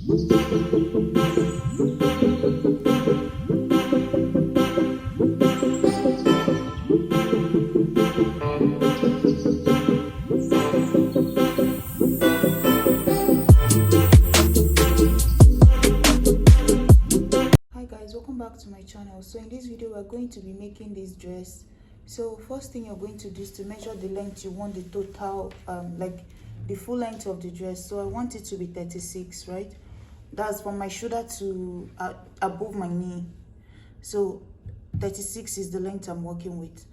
Welcome back to my channel. So in this video we're going to be making this dress. So first thing you're going to do is to measure the length you want, the total like the full length of the dress. So I want it to be 36, right? That's from my shoulder to above my knee. So 36 is the length I'm working with.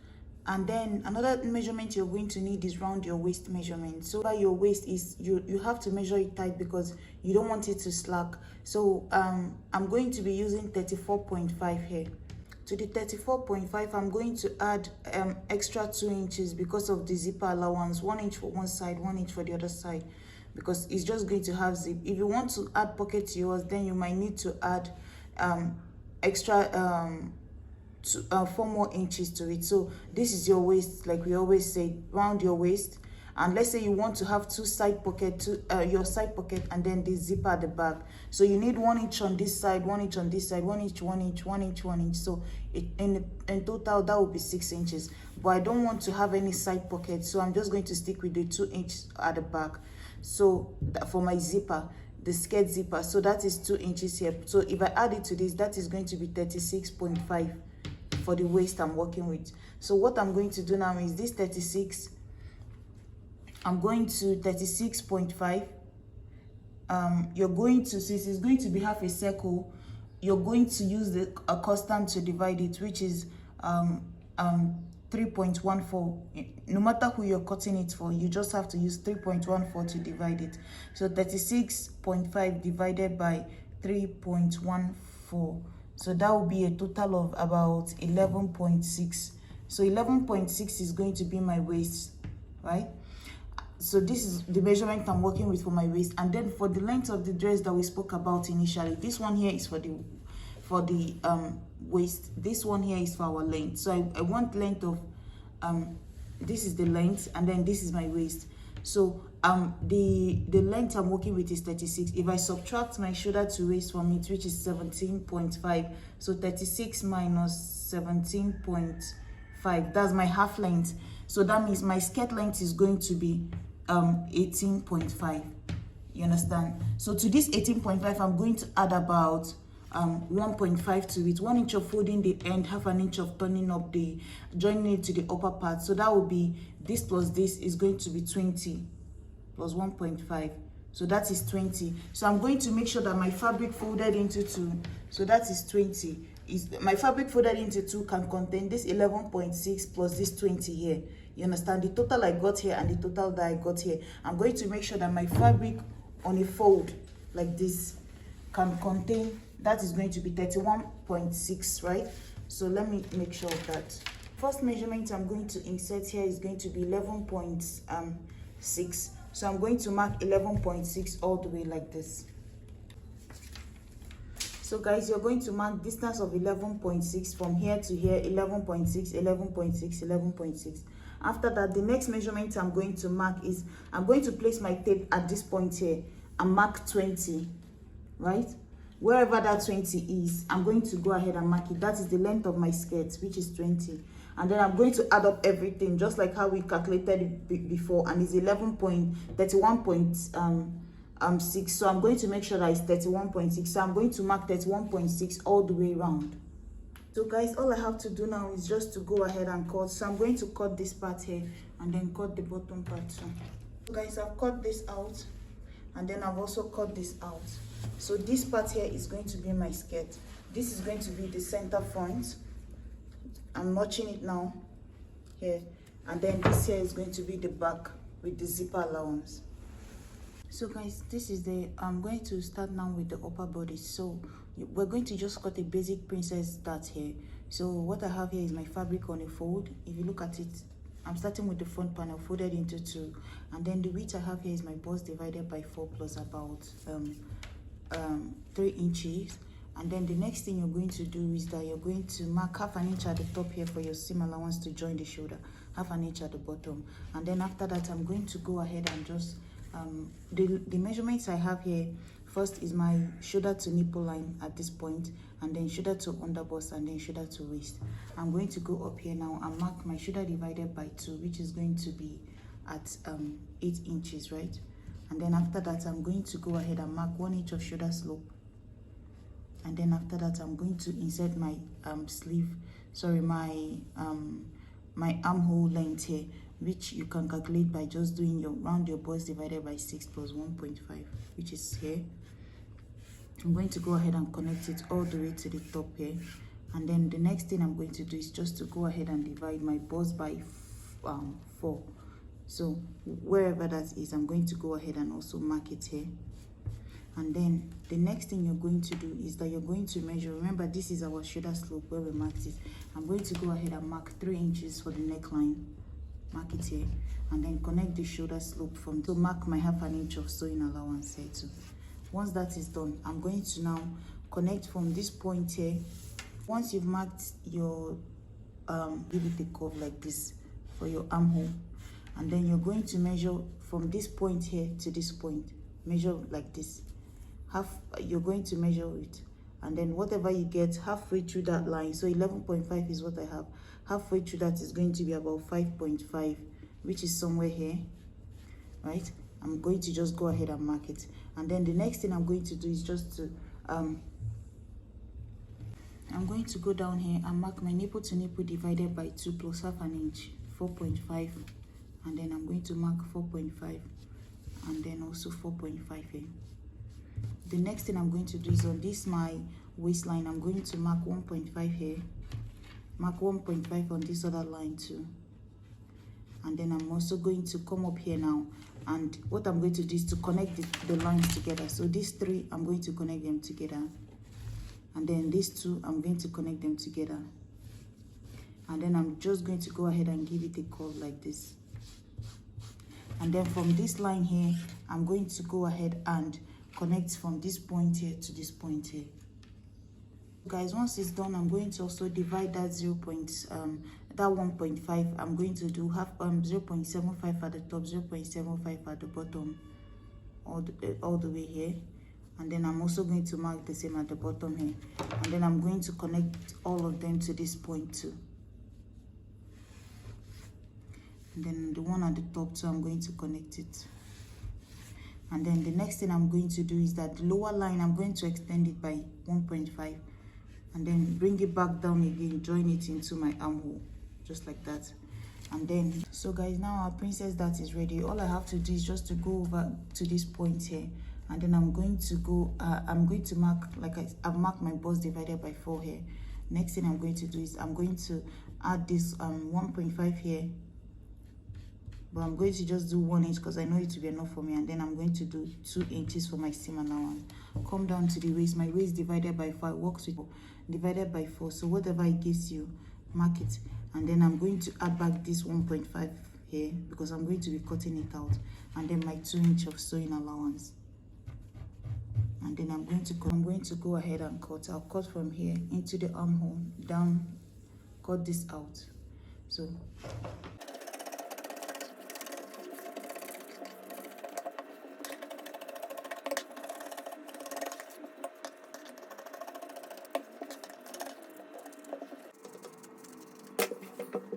And then another measurement you're going to need is round your waist measurement. So by your waist is you have to measure it tight because you don't want it to slack. So I'm going to be using 34.5 here. To the 34.5 I'm going to add extra 2 inches because of the zipper allowance, 1 inch for one side, 1 inch for the other side, because it's just going to have zip. If you want to add pocket to yours, then you might need to add extra 4 more inches to it. So this is your waist, like we always say, round your waist. And let's say you want to have 2 side pocket, your side pocket, and then the zipper at the back. So you need 1 inch on this side, 1 inch on this side, 1 inch, 1 inch, 1 inch, 1 inch. So in total that will be 6 inches. But I don't want to have any side pocket, so I'm just going to stick with the 2 inch at the back. So for my zipper, the skirt zipper, so that is 2 inches here. So if I add it to this, that is going to be 36.5 for the waist I'm working with. So what I'm going to do now is this 36, I'm going to 36.5. You're going to, since it's going to be half a circle, you're going to use a constant to divide it, which is 3.14. No matter who you're cutting it for, you just have to use 3.14 to divide it. So 36.5 divided by 3.14. So that will be a total of about 11.6. So 11.6 is going to be my waist, right? So this is the measurement I'm working with for my waist. And then for the length of the dress that we spoke about initially, this one here is for the waist. This one here is for our length. So I want length of this is the length, and then this is my waist. So the length I'm working with is 36. If I subtract my shoulder to waist from it, which is 17.5, so 36 minus 17.5, that's my half length. So that means my skirt length is going to be 18.5. You understand? So to this 18.5, I'm going to add about 1.5 to it, 1 inch of folding the end, half an inch of turning up the joining it to the upper part. So that will be this plus this is going to be 20 plus 1.5, so that is 20. So I'm going to make sure that my fabric folded into 2, so that is 20. Is my fabric folded into 2 can contain this 11.6 plus this 20 here. You understand? The total I got here and the total that I got here, I'm going to make sure that my fabric on a fold like this can contain, that is going to be 31.6, right? So let me make sure of that. First measurement I'm going to insert here is going to be 11.6. So I'm going to mark 11.6 all the way like this. So guys, you're going to mark distance of 11.6 from here to here, 11.6, 11.6, 11.6. After that, the next measurement I'm going to mark is, I'm going to place my tape at this point here and mark 20, right? Wherever that 20 is, I'm going to go ahead and mark it. That is the length of my skirt, which is 20. And then I'm going to add up everything, just like how we calculated it before, and it's 31.6. So I'm going to make sure that it's 31.6. So I'm going to mark 31.6 all the way around. So guys, all I have to do now is just to go ahead and cut. So I'm going to cut this part here and then cut the bottom part too. So guys, I've cut this out, and then I've also cut this out. So this part here is going to be my skirt. This is going to be the center front. I'm notching it now here, and then this here is going to be the back with the zipper allowance. So guys, this is the, I'm going to start now with the upper body. So we're going to just cut a basic princess dart here. So what I have here is my fabric on a fold. If you look at it, I'm starting with the front panel folded into 2, and then the width I have here is my bust divided by 4 plus about 3 inches. And then the next thing you're going to do is that you're going to mark half an inch at the top here for your seam allowance to join the shoulder, half an inch at the bottom. And then after that, I'm going to go ahead and just the measurements I have here first is my shoulder to nipple line at this point, and then shoulder to underbust, and then shoulder to waist. I'm going to go up here now and mark my shoulder divided by 2, which is going to be at 8 inches, right? And then after that, I'm going to go ahead and mark 1 inch of shoulder slope. And then after that, I'm going to insert my my armhole length here, which you can calculate by just doing your round your bust divided by 6 plus 1.5, which is here. I'm going to go ahead and connect it all the way to the top here. And then the next thing I'm going to do is just to go ahead and divide my bust by 4. So wherever that is, I'm going to go ahead and also mark it here. And then the next thing you're going to do is that you're going to measure. Remember, this is our shoulder slope where we marked it. I'm going to go ahead and mark 3 inches for the neckline. Mark it here, and then connect the shoulder slope from to mark my ½ inch of sewing allowance here too. Once that is done, I'm going to now connect from this point here. Once you've marked your give it a curve like this for your armhole, and then you're going to measure from this point here to this point. Measure like this. You're going to measure it, and then whatever you get halfway through that line, so 11.5 is what I have, halfway through that is going to be about 5.5, which is somewhere here, right? I'm going to just go ahead and mark it. And then the next thing I'm going to do is just to I'm going to go down here and mark my nipple to nipple divided by 2 plus ½ inch, 4.5, and then I'm going to mark 4.5, and then also 4.5 here. The next thing I'm going to do is on this my waistline, I'm going to mark 1.5 here, mark 1.5 on this other line too. And then I'm also going to come up here now, and what I'm going to do is to connect the lines together. So these 3, I'm going to connect them together, and then these 2, I'm going to connect them together, and then I'm just going to go ahead and give it a curve like this. And then from this line here, I'm going to go ahead and connect from this point here to this point here. Guys, once it's done, I'm going to also divide that 1.5. I'm going to do 0.75 at the top, 0.75 at the bottom, all the way here. And then I'm also going to mark the same at the bottom here, and then I'm going to connect all of them to this point too. And then the one at the top too, I'm going to connect it. And then the next thing I'm going to do is that the lower line, I'm going to extend it by 1.5, and then bring it back down again, join it into my armhole, just like that. And then, so guys, now our princess dart is ready. All I have to do is just to go over to this point here, and then I'm going to go, I'm going to mark, like I've marked my bust divided by 4 here. Next thing I'm going to do is I'm going to add this 1.5 here, but I'm going to just do 1 inch because I know it will be enough for me. And then I'm going to do 2 inches for my seam allowance. Come down to the waist. My waist divided by 5 works with divided by 4, so whatever it gives you, mark it. And then I'm going to add back this 1.5 here because I'm going to be cutting it out, and then my 2 inch of sewing allowance. And then I'm going to go ahead and cut. I'll cut from here into the armhole down, cut this out. So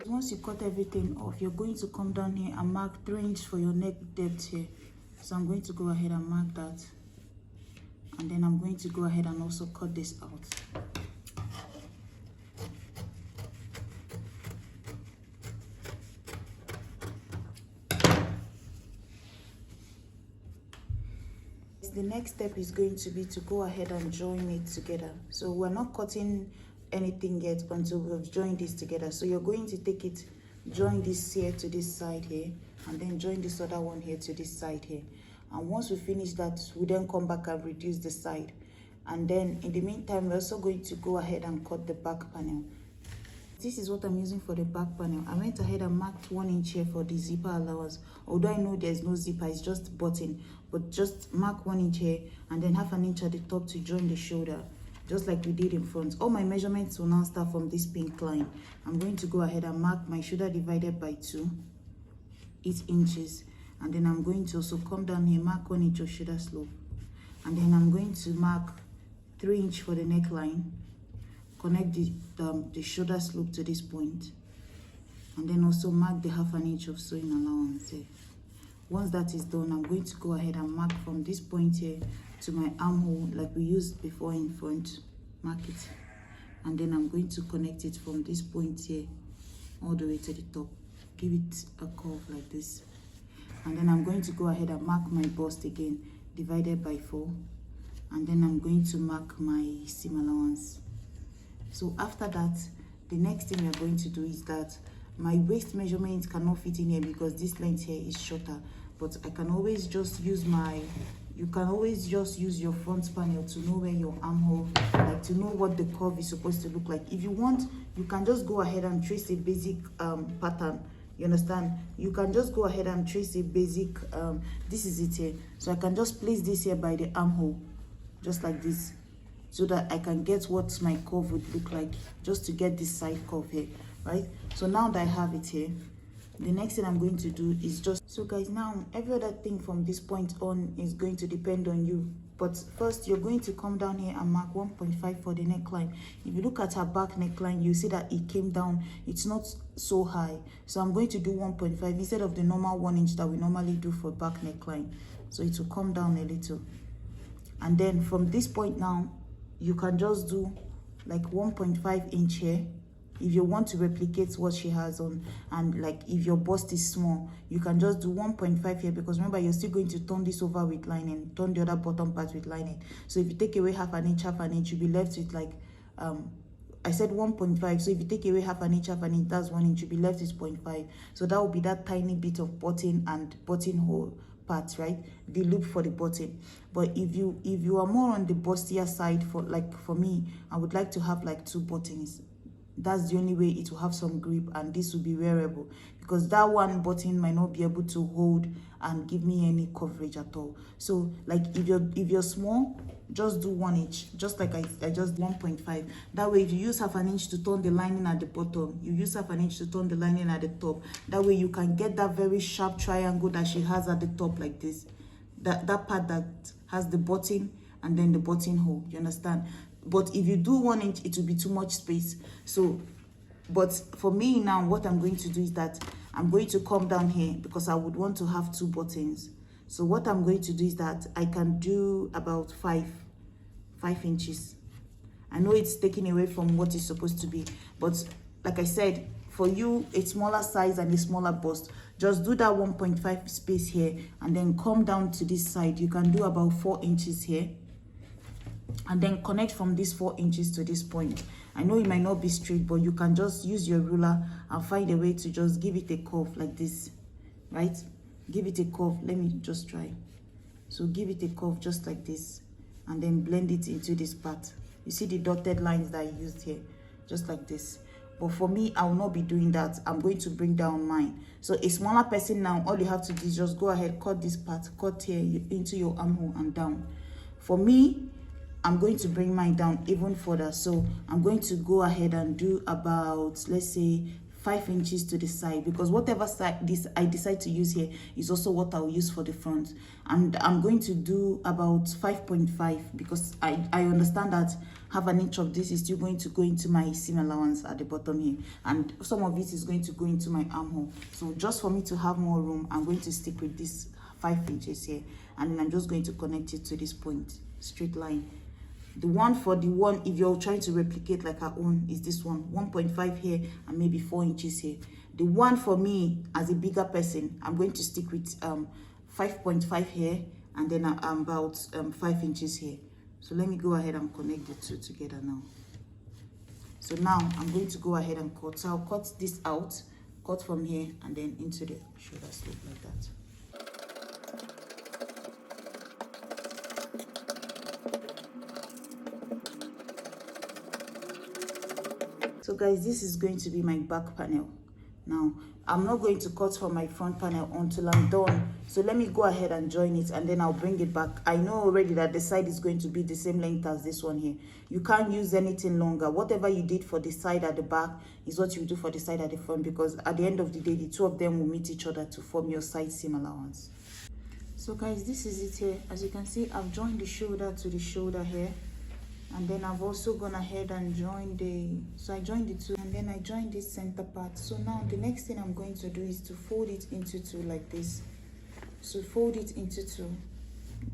once you cut everything off, you're going to come down here and mark 3 inches for your neck depth here. So I'm going to go ahead and mark that, and then I'm going to go ahead and also cut this out. The next step is going to be to go ahead and join it together. So we're not cutting anything yet until we've joined this together. So you're going to take it, join this here to this side here, and then join this other one here to this side here. And once we finish that, we then come back and reduce the side. And then in the meantime, we're also going to go ahead and cut the back panel. This is what I'm using for the back panel. I went ahead and marked 1 inch here for the zipper allowance. Although I know there's no zipper, it's just button, but just mark 1 inch here, and then ½ inch at the top to join the shoulder, just like we did in front. All my measurements will now start from this pink line. I'm going to go ahead and mark my shoulder divided by 2, 8 inches, and then I'm going to also come down here, mark 1 inch of shoulder slope, And then I'm going to mark 3 inch for the neckline, connect the shoulder slope to this point, and then also mark the 1/2 inch of sewing allowance here. Once that is done, I'm going to go ahead and mark from this point here to my armhole like we used before in front. Mark it, and then I'm going to connect it from this point here all the way to the top. Give it a curve like this, and then I'm going to go ahead and mark my bust again, divided by 4, and then I'm going to mark my seam allowance. So after that, the next thing we are going to do is that my waist measurement cannot fit in here because this length here is shorter, but I can always just use you can always just use your front panel to know where your armhole, like to know what the curve is supposed to look like. If you want, you can just go ahead and trace a basic pattern. You understand? You can just go ahead and trace a basic, this is it here. So I can just place this here by the armhole, just like this, so that I can get what my curve would look like, just to get this side curve here, right? So now that I have it here, the next thing I'm going to do is just, so guys, now every other thing from this point on is going to depend on you. But first, you're going to come down here and mark 1.5 for the neckline. If you look at her back neckline, you see that it came down. It's not so high. So I'm going to do 1.5 instead of the normal 1 inch that we normally do for back neckline. So it will come down a little. And then from this point now, you can just do like 1.5 inch here. If you want to replicate what she has on, and like if your bust is small, you can just do 1.5 here, because remember, you're still going to turn this over with lining, turn the other bottom part with lining. So if you take away 1/2 inch, you'll be left with like I said 1.5. So if you take away 1/2 inch, that's 1 inch, you'll be left with 0.5. So that will be that tiny bit of button and buttonhole part, right? The loop for the button. But if you are more on the bustier side, for me, I would like to have like 2 buttons. That's the only way it will have some grip, and this will be wearable, because that one button might not be able to hold and give me any coverage at all. So like if you're small, just do 1 inch, just like I just 1.5. That way, if you use 1/2 inch to turn the lining at the bottom, you use 1/2 inch to turn the lining at the top. That way you can get that very sharp triangle that she has at the top, like this, that part that has the button and then the buttonhole. You understand? But if you do 1 inch, it will be too much space. So, but for me now, what I'm going to do is that I'm going to come down here, because I would want to have 2 buttons. So what I'm going to do is that I can do about 5 inches. I know it's taken away from what it's supposed to be, but like I said, for you, a smaller size and a smaller bust, just do that 1.5 space here, and then come down to this side. You can do about 4 inches here, and then connect from these 4 inches to this point. I know it might not be straight, but you can just use your ruler and find a way to just give it a curve like this, right? Give it a curve. Let me just try. So give it a curve just like this, and then blend it into this part. You see the dotted lines that I used here, just like this. But for me, I will not be doing that. I'm going to bring down mine. So a smaller person now, all you have to do is just go ahead, cut this part, cut here into your armhole and down. For me, I'm going to bring mine down even further. So I'm going to go ahead and do about, let's say, 5 inches to the side, because whatever side I decide to use here is also what I'll use for the front. And I'm going to do about 5.5, because I understand that 1/2 inch of this is still going to go into my seam allowance at the bottom here, and some of it is going to go into my armhole. So just for me to have more room, I'm going to stick with this 5 inches here, and then I'm just going to connect it to this point, straight line. The one for the one, if you're trying to replicate like our own, is this one, 1.5 here and maybe 4 inches here. The one for me, as a bigger person, I'm going to stick with 5.5 here, and then about 5 inches here. So let me go ahead and connect the two together now. So now I'm going to go ahead and cut. So I'll cut this out, cut from here and then into the shoulder slope like that. So guys, this is going to be my back panel. Now, I'm not going to cut from my front panel until I'm done. So let me go ahead and join it, and then I'll bring it back. I know already that the side is going to be the same length as this one here. You can't use anything longer. Whatever you did for the side at the back is what you do for the side at the front, because at the end of the day, the two of them will meet each other to form your side seam allowance. So guys, this is it here. As you can see, I've joined the shoulder to the shoulder here, and then I've also gone ahead and joined I joined the two, and then I joined this center part. So now the next thing I'm going to do is to fold it into two like this. So fold it into two,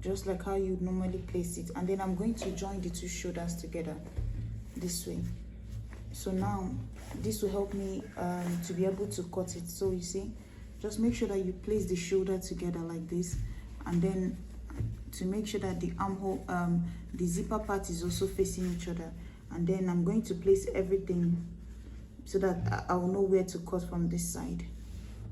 just like how you'd normally place it, and then I'm going to join the two shoulders together this way. So now this will help me to be able to cut it. So you see, just make sure that you place the shoulder together like this, and then to make sure that the armhole, the zipper part is also facing each other. And then I'm going to place everything so that I will know where to cut from this side.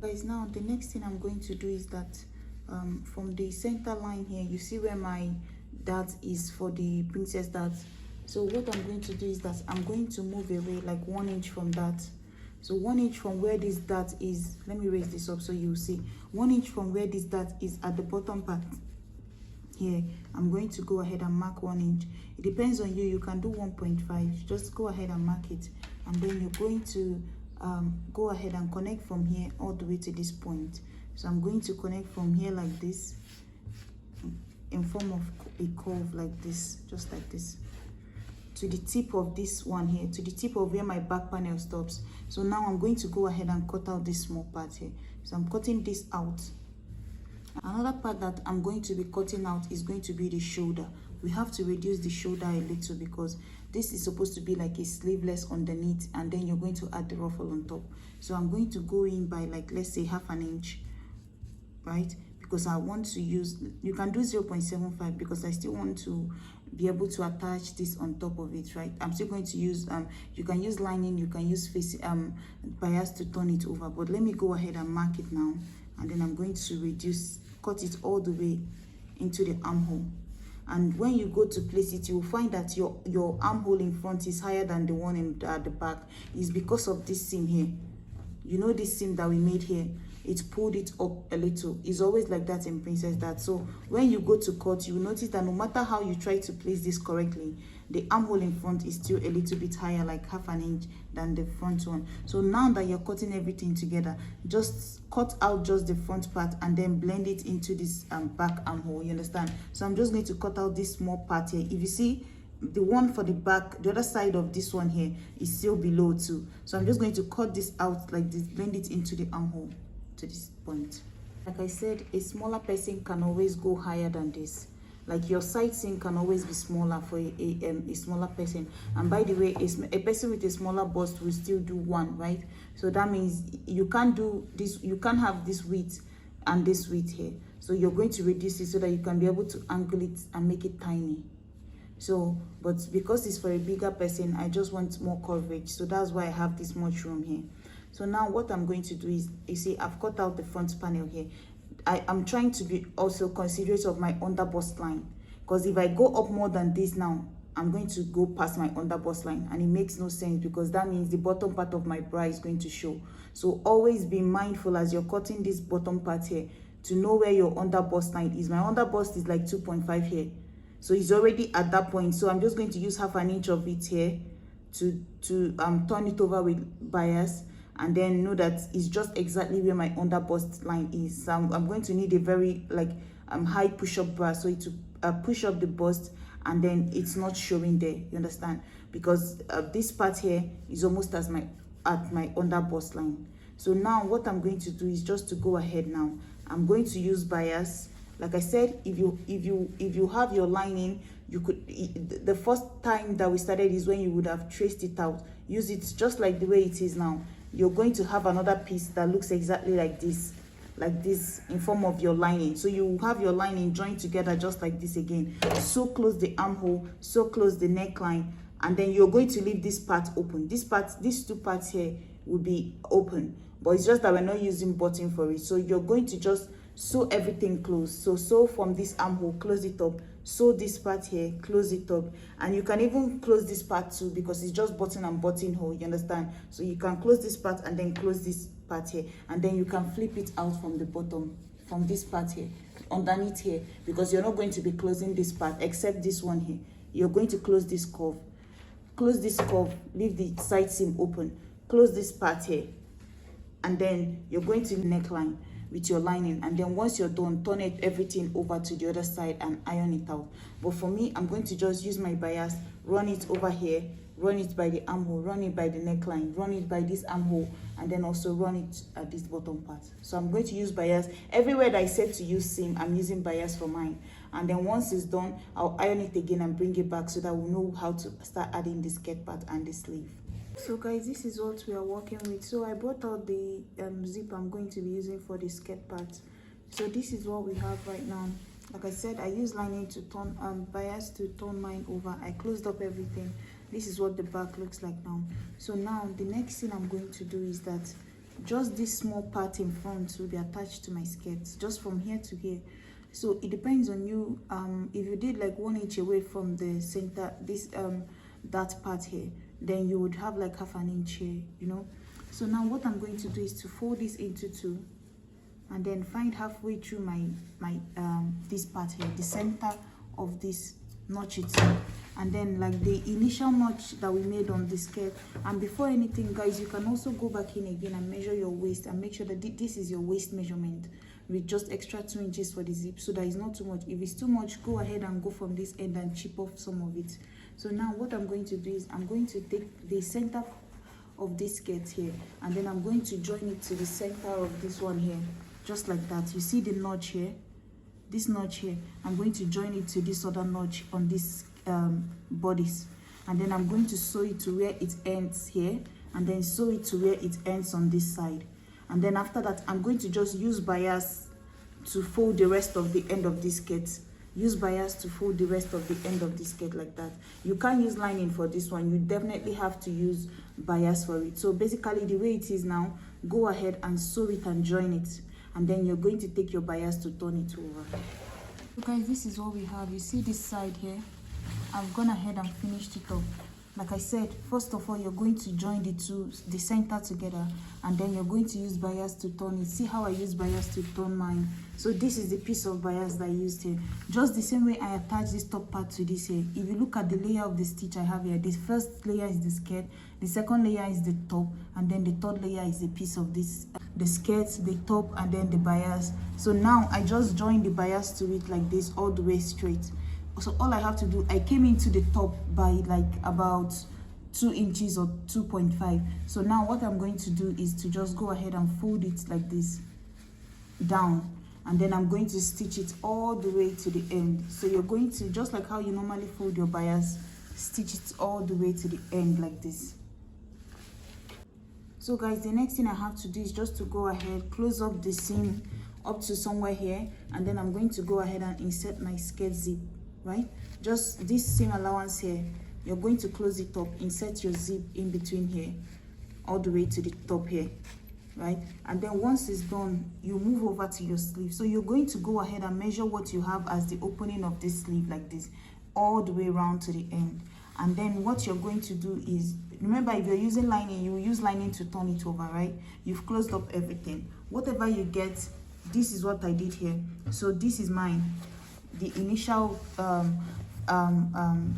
Guys, now the next thing I'm going to do is that from the center line here, you see where my dart is for the princess dart. So what I'm going to do is that I'm going to move away like 1 inch from that. So 1 inch from where this dart is, let me raise this up so you see. 1 inch from where this dart is at the bottom part here, I'm going to go ahead and mark 1 inch. It depends on you, you can do 1.5, just go ahead and mark it. And then you're going to go ahead and connect from here all the way to this point. So I'm going to connect from here like this, in form of a curve like this, just like this, to the tip of this one here, to the tip of where my back panel stops. So now I'm going to go ahead and cut out this small part here. So I'm cutting this out. Another part that I'm going to be cutting out is going to be the shoulder. We have to reduce the shoulder a little because this is supposed to be like a sleeveless underneath, and then you're going to add the ruffle on top. So I'm going to go in by like, let's say ½ an inch, right? Because I want to use, you can do 0.75 because I still want to be able to attach this on top of it, right? I'm still going to use you can use lining, you can use face bias to turn it over, but let me go ahead and mark it now, and then I'm going to cut it all the way into the armhole. And when you go to place it, you'll find that your armhole in front is higher than the one in the back. It's because of this seam here. You know this seam that we made here, it pulled it up a little. It's always like that in princess dart. So when you go to cut, you will notice that no matter how you try to place this correctly, the armhole in front is still a little bit higher, like ½ an inch than the front one. So now that you're cutting everything together, just cut out just the front part and then blend it into this back armhole, you understand? So I'm just going to cut out this small part here. If you see, the one for the back, the other side of this one here is still below too. So I'm just going to cut this out like this, blend it into the armhole to this point. Like I said, a smaller person can always go higher than this. Like your side seam can always be smaller for a smaller person. And by the way, a person with a smaller bust will still do one, right? So that means you can't do this, you can't have this width and this width here. So you're going to reduce it so that you can be able to angle it and make it tiny. So, but because it's for a bigger person, I just want more coverage. So that's why I have this much room here. So now what I'm going to do is, you see, I've cut out the front panel here. I'm trying to be also considerate of my under bust line, because if I go up more than this now, I'm going to go past my under bust line, and it makes no sense because that means the bottom part of my bra is going to show. So always be mindful as you're cutting this bottom part here to know where your under bust line is. My under bust is like 2.5 here. So it's already at that point. So I'm just going to use ½ an inch of it here to turn it over with bias, and then know that it's just exactly where my under bust line is. So I'm going to need a very high push-up bra, so it to push up the bust, and then it's not showing there, you understand? Because this part here is almost at my under bust line. So now what I'm going to do is just to go ahead now. I'm going to use bias. Like I said, if you have your lining, you could, the first time that we started is when you would have traced it out. Use it just like the way it is now. You're going to have another piece that looks exactly like this in form of your lining. So you have your lining joined together just like this again. So close the armhole, so close the neckline, and then you're going to leave this part open. These two parts here will be open, but it's just that we're not using button for it. So you're going to just sew everything close. So sew from this armhole, close it up, sew this part here, close it up, and you can even close this part too because it's just button and buttonhole, you understand? So you can close this part and then close this part here, and then you can flip it out from the bottom, from this part here, underneath here, because you're not going to be closing this part except this one here. You're going to close this curve, leave the side seam open, close this part here, and then you're going to neckline. with your lining, and then once you're done, turn everything over to the other side and iron it out. But for me, I'm going to just use my bias, run it over here, run it by the armhole, run it by the neckline, run it by this armhole, and then also run it at this bottom part. So I'm going to use bias everywhere that I said to use seam. I'm using bias for mine, and then once it's done, I'll iron it again and bring it back so that we'll know how to start adding the skirt part and the sleeve. So guys, this is what we are working with. So I brought out the zip I'm going to be using for the skirt part. So this is what we have right now. Like I said, I use lining to turn bias to turn mine over. I closed up everything. This is what the back looks like now. So now the next thing I'm going to do is that just this small part in front will be attached to my skirt, just from here to here. So it depends on you. If you did like 1 inch away from the center, this that part here, then you would have like half an inch here, you know. So now what I'm going to do is to fold this into 2, and then find halfway through my this part here, the center of this notch itself, and then like the initial notch that we made on the skirt. And before anything, guys, you can also go back in again and measure your waist and make sure that this is your waist measurement, with just extra 2 inches for the zip, so that it's not too much. If it's too much, go ahead and go from this end and chip off some of it. So now what I'm going to do is I'm going to take the center of this skirt here, and then I'm going to join it to the center of this one here, just like that. You see the notch here, this notch here, I'm going to join it to this other notch on this bodice, and then I'm going to sew it to where it ends here, and then sew it to where it ends on this side. And then after that, I'm going to just use bias to fold the rest of the end of this skirt. Use bias to fold the rest of the end of the skirt like that. You can't use lining for this one. You definitely have to use bias for it. So basically the way it is now, go ahead and sew it and join it, and then you're going to take your bias to turn it over. So guys, this is what we have. You see this side here, I've gone ahead and finished it off. Like I said, first of all, you're going to join the center together, and then you're going to use bias to turn it. See how I use bias to turn mine? So this is the piece of bias that I used here. Just the same way I attach this top part to this here. If you look at the layer of the stitch I have here, this first layer is the skirt, the second layer is the top, and then the third layer is a piece of this, the skirt, the top, and then the bias. So now I just join the bias to it like this all the way straight. So all I have to do, I came into the top by like about 2 inches or 2.5. So now what I'm going to do is to just go ahead and fold it like this down, and then I'm going to stitch it all the way to the end. So you're going to, just like how you normally fold your bias, stitch it all the way to the end like this. So guys, the next thing I have to do is just to go ahead, close up the seam up to somewhere here, and then I'm going to go ahead and insert my skirt zip. Right, just this seam allowance here, you're going to close it up, insert your zip in between here all the way to the top here, right? And then once it's done, you move over to your sleeve. So you're going to go ahead and measure what you have as the opening of this sleeve like this, all the way around to the end. And then what you're going to do is, remember, if you're using lining, you will use lining to turn it over, right? You've closed up everything. Whatever you get, this is what I did here. So this is mine, the initial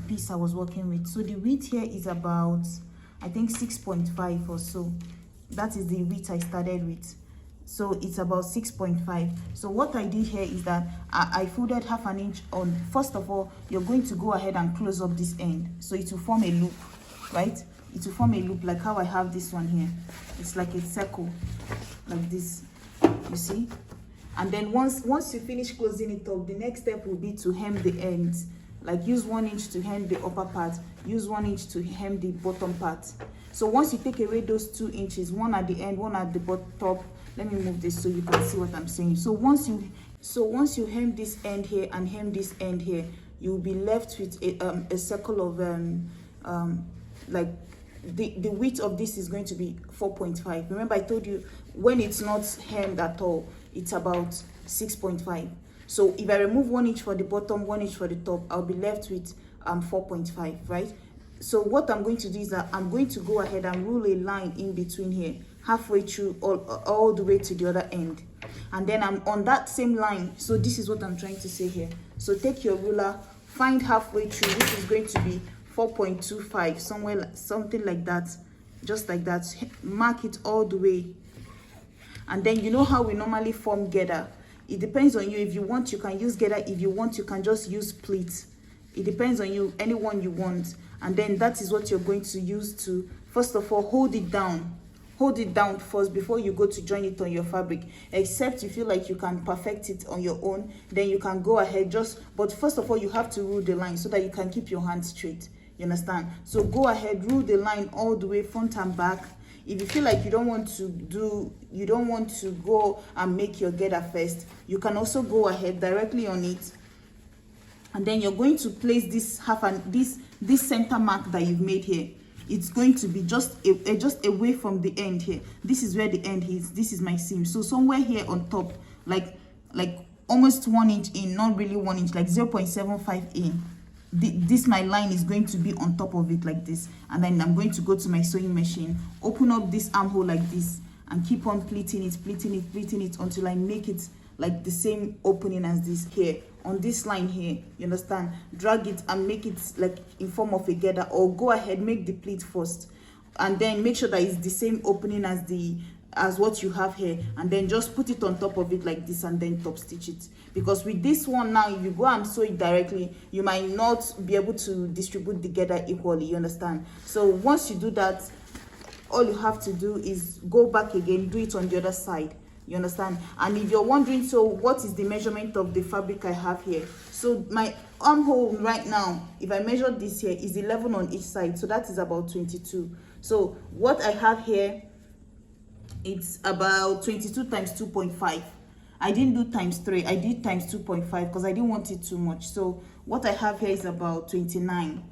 piece I was working with. So the width here is about, I think, 6.5 or so. That is the width I started with. So it's about 6.5. So what I did here is that I folded half an inch on. First of all, you're going to go ahead and close up this end, so it will form a loop, right? It will form a loop like how I have this one here. It's like a circle like this, you see? And then once you finish closing it up, the next step will be to hem the ends. Like use 1 inch to hem the upper part, use 1 inch to hem the bottom part. So once you take away those 2 inches, one at the end, one at the top, let me move this so you can see what I'm saying. So once you hem this end here and hem this end here, you'll be left with a circle of like the width of this is going to be 4.5. Remember I told you when it's not hemmed at all, it's about 6.5. So if I remove 1 inch for the bottom, 1 inch for the top, I'll be left with 4.5, right? So what I'm going to do is that I'm going to go ahead and rule a line in between here, halfway through all the way to the other end. And then I'm on that same line. So this is what I'm trying to say here. So take your ruler, find halfway through, which is going to be 4.25, somewhere, something like that, just like that. Mark it all the way. And then you know how we normally form gather. It depends on you. If you want, you can use gather. If you want, you can just use pleat. It depends on you, anyone you want. And then that is what you're going to use to, first of all, hold it down first before you go to join it on your fabric. Except you feel like you can perfect it on your own, then you can go ahead. But first of all, you have to rule the line so that you can keep your hand straight. You understand? So go ahead, rule the line all the way front and back. If you feel like you don't want to go and make your gather first, you can also go ahead directly on it. And then you're going to place this this center mark that you've made here. It's going to be just away from the end here. This is where the end is. This is my seam. So somewhere here on top, like almost 1 inch in, not really 1 inch, like 0.75 in. This my line is going to be on top of it like this. And then I'm going to go to my sewing machine, open up this armhole like this, and keep on pleating it until I make it like the same opening as this here on this line here. You understand? Drag it and make it like in form of a gather, or go ahead, make the pleat first, and then make sure that it's the same opening as what you have here, and then just put it on top of it like this, and then top stitch it. Because with this one now, if you go and sew it directly, you might not be able to distribute the gather equally. You understand? So once you do that, all you have to do is go back again, do it on the other side. You understand? And if you're wondering, so what is the measurement of the fabric I have here? So my armhole right now, if I measure this here, is 11 on each side, so that is about 22. So what I have here, it's about 22 times 2.5. I didn't do times 3, I did times 2.5 because I didn't want it too much. So what I have here is about 29.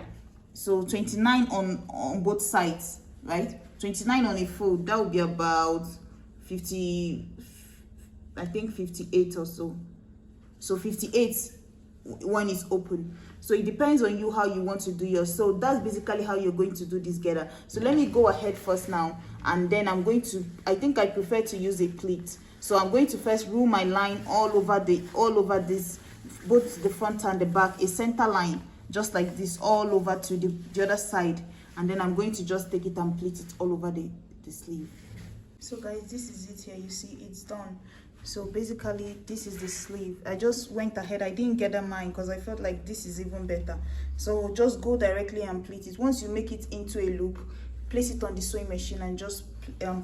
So 29 on both sides, right? 29 on a fold, that would be about 50, I think 58 or so. So 58 when it's open. So it depends on you how you want to do yours. So that's basically how you're going to do this gather. So let me go ahead first now, and then I'm going to, I think I prefer to use a pleat. So I'm going to first rule my line all over this, both the front and the back, a center line just like this all over to the other side, and then I'm going to just take it and pleat it all over the sleeve. So guys, this is it here. You see it's done. So basically this is the sleeve. I just went ahead, I didn't gather mine because I felt like this is even better. So just go directly and pleat it. Once you make it into a loop, place it on the sewing machine and just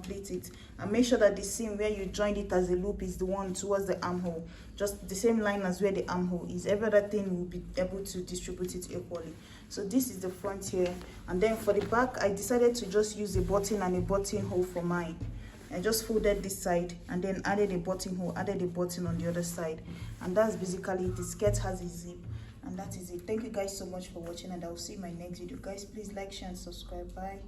pleat it, and make sure that the seam where you joined it as a loop is the one towards the armhole, just the same line as where the armhole is. Every other thing will be able to distribute it equally. So this is the front here, and then for the back I decided to just use a button and a buttonhole for mine. I just folded this side and then added a buttonhole, added a button on the other side, and that's basically it. The skirt has a zip, and that is it. Thank you guys so much for watching, and I'll see you in my next video. Guys, please like, share, and subscribe. Bye.